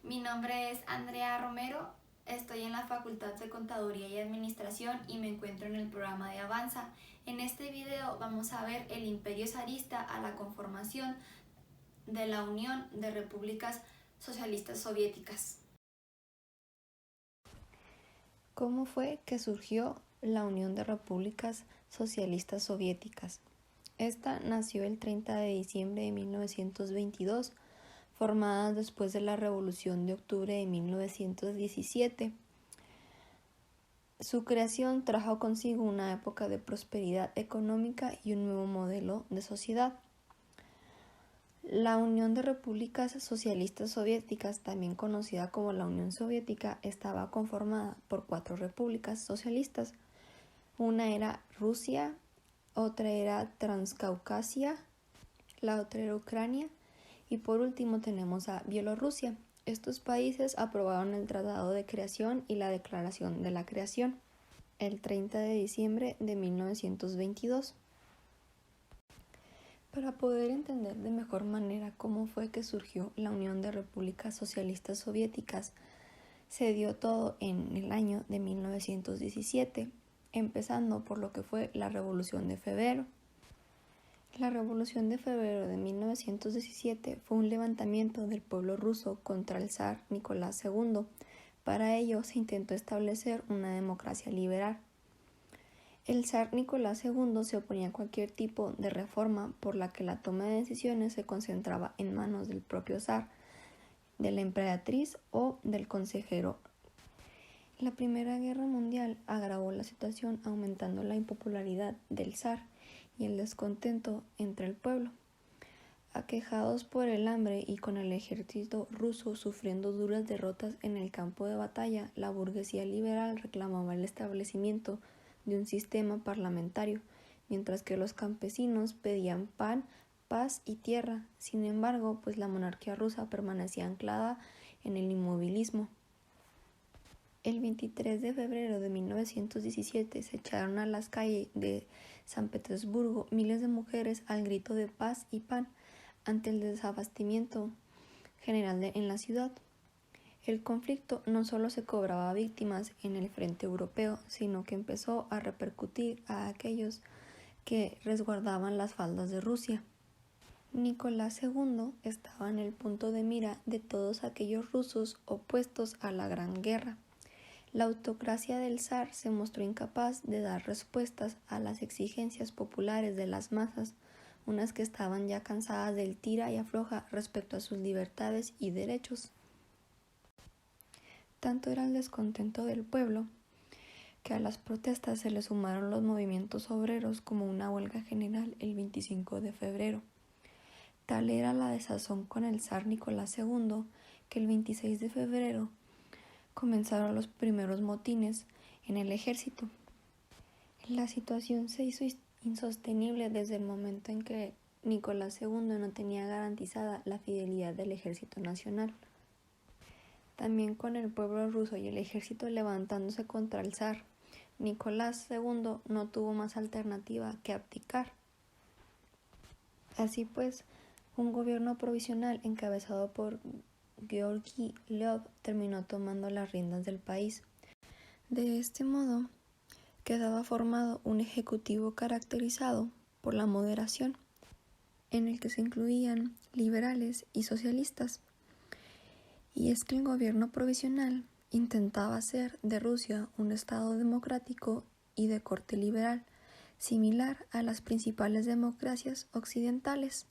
Mi nombre es Andrea Romero, estoy en la Facultad de Contaduría y Administración y me encuentro en el programa de Avanza. En este video vamos a ver el Imperio zarista a la conformación de la Unión de Repúblicas Socialistas Soviéticas. ¿Cómo fue que surgió la Unión de Repúblicas Socialistas Soviéticas? Esta nació el 30 de diciembre de 1922, formada después de la Revolución de Octubre de 1917. Su creación trajo consigo una época de prosperidad económica y un nuevo modelo de sociedad. La Unión de Repúblicas Socialistas Soviéticas, también conocida como la Unión Soviética, estaba conformada por 4 repúblicas socialistas. Una era Rusia, otra era Transcaucasia, la otra era Ucrania y por último tenemos a Bielorrusia. Estos países aprobaron el Tratado de Creación y la Declaración de la Creación el 30 de diciembre de 1922. Para poder entender de mejor manera cómo fue que surgió la Unión de Repúblicas Socialistas Soviéticas, se dio todo en el año de 1917, empezando por lo que fue la Revolución de Febrero. La Revolución de Febrero de 1917 fue un levantamiento del pueblo ruso contra el zar Nicolás II. Para ello se intentó establecer una democracia liberal. El zar Nicolás II se oponía a cualquier tipo de reforma por la que la toma de decisiones se concentraba en manos del propio zar, de la emperatriz o del consejero. La Primera Guerra Mundial agravó la situación, aumentando la impopularidad del zar y el descontento entre el pueblo. Aquejados por el hambre y con el ejército ruso sufriendo duras derrotas en el campo de batalla, la burguesía liberal reclamaba el establecimiento de un sistema parlamentario, mientras que los campesinos pedían pan, paz y tierra. Sin embargo, pues la monarquía rusa permanecía anclada en el inmovilismo. El 23 de febrero de 1917 se echaron a las calles de San Petersburgo miles de mujeres al grito de paz y pan ante el desabastecimiento general en la ciudad. El conflicto no solo se cobraba víctimas en el frente europeo, sino que empezó a repercutir a aquellos que resguardaban las faldas de Rusia. Nicolás II estaba en el punto de mira de todos aquellos rusos opuestos a la Gran Guerra. La autocracia del zar se mostró incapaz de dar respuestas a las exigencias populares de las masas, unas que estaban ya cansadas del tira y afloja respecto a sus libertades y derechos. Tanto era el descontento del pueblo que a las protestas se le sumaron los movimientos obreros como una huelga general el 25 de febrero. Tal era la desazón con el zar Nicolás II que el 26 de febrero comenzaron los primeros motines en el ejército. La situación se hizo insostenible desde el momento en que Nicolás II no tenía garantizada la fidelidad del ejército nacional. También con el pueblo ruso y el ejército levantándose contra el zar, Nicolás II no tuvo más alternativa que abdicar. Así pues, un gobierno provisional encabezado por Georgi Lev terminó tomando las riendas del país. De este modo, quedaba formado un ejecutivo caracterizado por la moderación, en el que se incluían liberales y socialistas. Y es que el gobierno provisional intentaba hacer de Rusia un estado democrático y de corte liberal, similar a las principales democracias occidentales.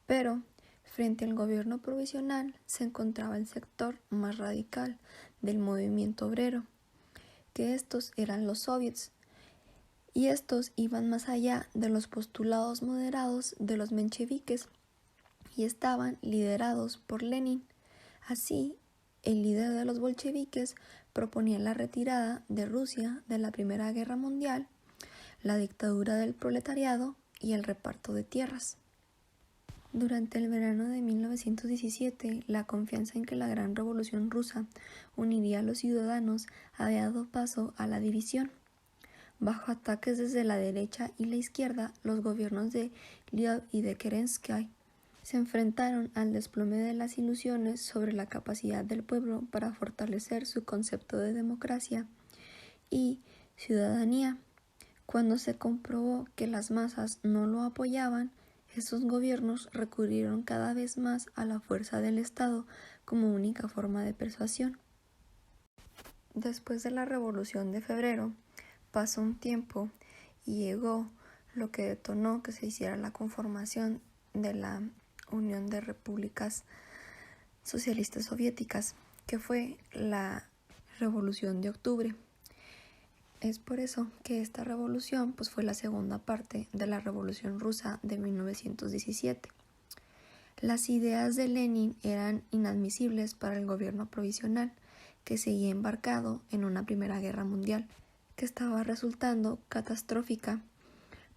Pero, frente al gobierno provisional se encontraba el sector más radical del movimiento obrero, que estos eran los soviets, y estos iban más allá de los postulados moderados de los mencheviques y estaban liderados por Lenin. Así, el líder de los bolcheviques proponía la retirada de Rusia de la Primera Guerra Mundial, la dictadura del proletariado y el reparto de tierras. Durante el verano de 1917, la confianza en que la gran revolución rusa uniría a los ciudadanos había dado paso a la división. Bajo ataques desde la derecha y la izquierda, los gobiernos de Liev y de Kerensky se enfrentaron al desplome de las ilusiones sobre la capacidad del pueblo para fortalecer su concepto de democracia y ciudadanía. Cuando se comprobó que las masas no lo apoyaban, esos gobiernos recurrieron cada vez más a la fuerza del Estado como única forma de persuasión. Después de la Revolución de Febrero, pasó un tiempo y llegó lo que detonó que se hiciera la conformación de la Unión de Repúblicas Socialistas Soviéticas, que fue la Revolución de Octubre. Es por eso que esta revolución fue la segunda parte de la Revolución Rusa de 1917. Las ideas de Lenin eran inadmisibles para el gobierno provisional, que seguía embarcado en una Primera Guerra Mundial, que estaba resultando catastrófica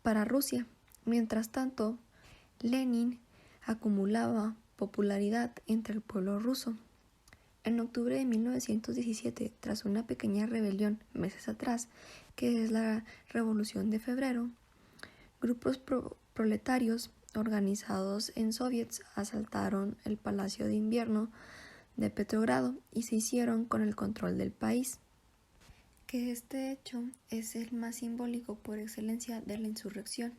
para Rusia. Mientras tanto, Lenin acumulaba popularidad entre el pueblo ruso. En octubre de 1917, tras una pequeña rebelión meses atrás, que es la Revolución de Febrero, grupos proletarios organizados en soviets asaltaron el Palacio de Invierno de Petrogrado y se hicieron con el control del país. Que este hecho es el más simbólico por excelencia de la insurrección.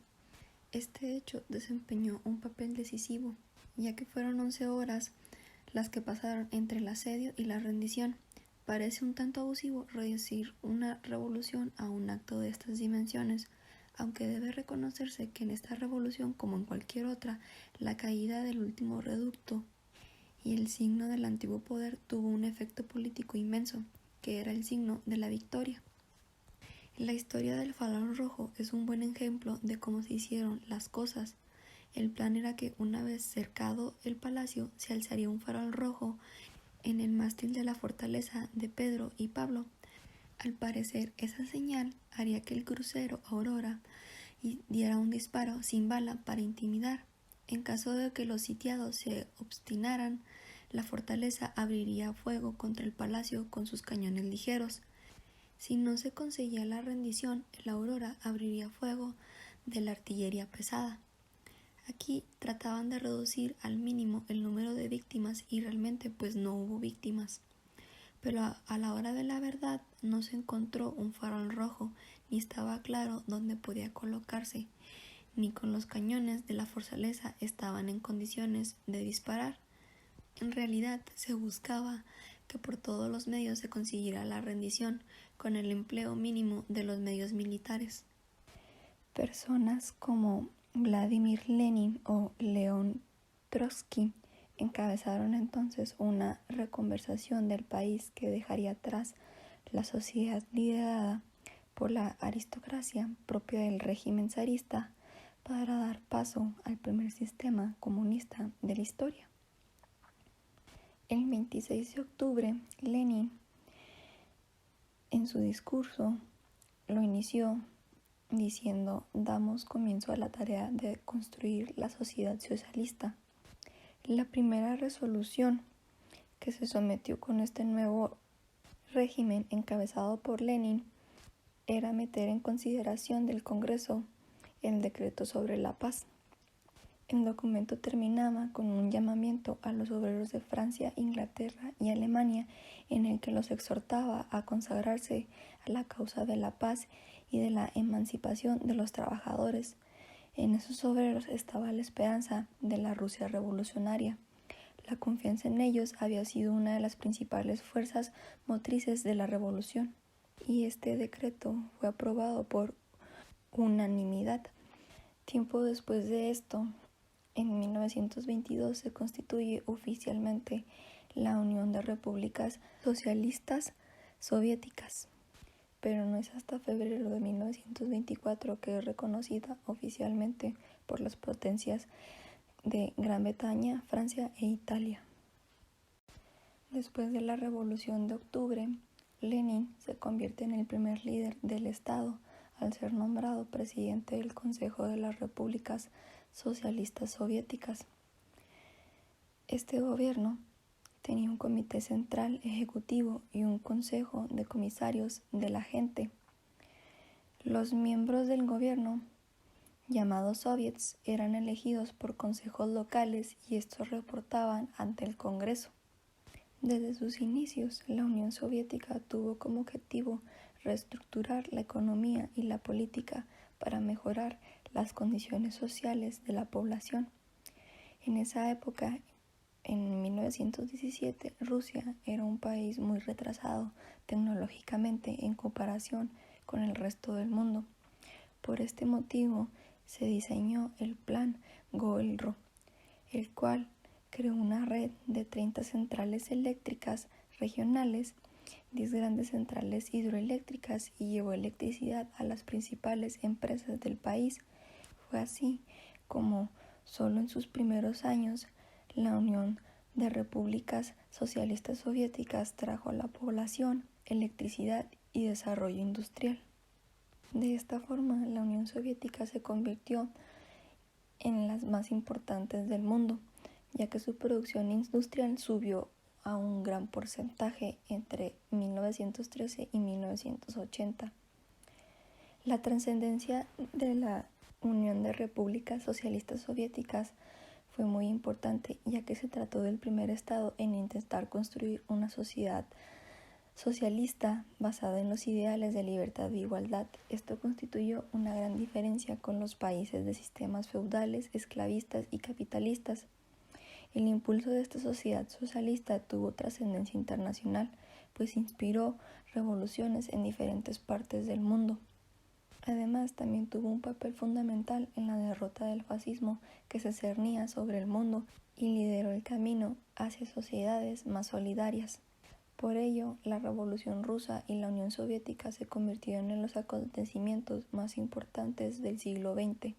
Este hecho desempeñó un papel decisivo, ya que fueron 11 horas las que pasaron entre el asedio y la rendición. Parece un tanto abusivo reducir una revolución a un acto de estas dimensiones, aunque debe reconocerse que en esta revolución, como en cualquier otra, la caída del último reducto y el signo del antiguo poder tuvo un efecto político inmenso, que era el signo de la victoria. La historia del farol rojo es un buen ejemplo de cómo se hicieron las cosas. El plan era que una vez cercado el palacio se alzaría un farol rojo en el mástil de la fortaleza de Pedro y Pablo. Al parecer, esa señal haría que el crucero Aurora diera un disparo sin bala para intimidar. En caso de que los sitiados se obstinaran, la fortaleza abriría fuego contra el palacio con sus cañones ligeros. Si no se conseguía la rendición, el Aurora abriría fuego de la artillería pesada. Aquí trataban de reducir al mínimo el número de víctimas y realmente no hubo víctimas. Pero a la hora de la verdad no se encontró un farol rojo, ni estaba claro dónde podía colocarse, ni con los cañones de la fortaleza estaban en condiciones de disparar. En realidad se buscaba que por todos los medios se consiguiera la rendición con el empleo mínimo de los medios militares. Personas como Vladimir Lenin o León Trotsky encabezaron entonces una reconversación del país que dejaría atrás la sociedad liderada por la aristocracia propia del régimen zarista para dar paso al primer sistema comunista de la historia. El 26 de octubre, Lenin, en su discurso, lo inició diciendo: damos comienzo a la tarea de construir la sociedad socialista. La primera resolución que se sometió con este nuevo régimen encabezado por Lenin era meter en consideración del Congreso el decreto sobre la paz. El documento terminaba con un llamamiento a los obreros de Francia, Inglaterra y Alemania, en el que los exhortaba a consagrarse a la causa de la paz y de la emancipación de los trabajadores. En esos obreros estaba la esperanza de la Rusia revolucionaria. La confianza en ellos había sido una de las principales fuerzas motrices de la revolución, y este decreto fue aprobado por unanimidad. Tiempo después de esto, en 1922 se constituye oficialmente la Unión de Repúblicas Socialistas Soviéticas, pero no es hasta febrero de 1924 que es reconocida oficialmente por las potencias de Gran Bretaña, Francia e Italia. Después de la Revolución de Octubre, Lenin se convierte en el primer líder del Estado al ser nombrado presidente del Consejo de las Repúblicas Socialistas Soviéticas. Este gobierno tenía un comité central ejecutivo y un consejo de comisarios de la gente. Los miembros del gobierno llamados soviets, eran elegidos por consejos locales y estos reportaban ante el Congreso. Desde sus inicios, la Unión Soviética tuvo como objetivo reestructurar la economía y la política para mejorar las condiciones sociales de la población. En esa época, en 1917, Rusia era un país muy retrasado tecnológicamente en comparación con el resto del mundo. Por este motivo, se diseñó el Plan Goel-Ro, el cual creó una red de 30 centrales eléctricas regionales, 10 grandes centrales hidroeléctricas y llevó electricidad a las principales empresas del país. Fue así como, solo en sus primeros años, la Unión de Repúblicas Socialistas Soviéticas trajo a la población electricidad y desarrollo industrial. De esta forma, la Unión Soviética se convirtió en las más importantes del mundo, ya que su producción industrial subió a un gran porcentaje entre 1913 y 1980. La trascendencia de la Unión de Repúblicas Socialistas Soviéticas fue muy importante, ya que se trató del primer estado en intentar construir una sociedad socialista basada en los ideales de libertad e igualdad. Esto constituyó una gran diferencia con los países de sistemas feudales, esclavistas y capitalistas. El impulso de esta sociedad socialista tuvo trascendencia internacional, pues inspiró revoluciones en diferentes partes del mundo. Además, también tuvo un papel fundamental en la derrota del fascismo que se cernía sobre el mundo y lideró el camino hacia sociedades más solidarias. Por ello, la Revolución Rusa y la Unión Soviética se convirtieron en los acontecimientos más importantes del siglo XX.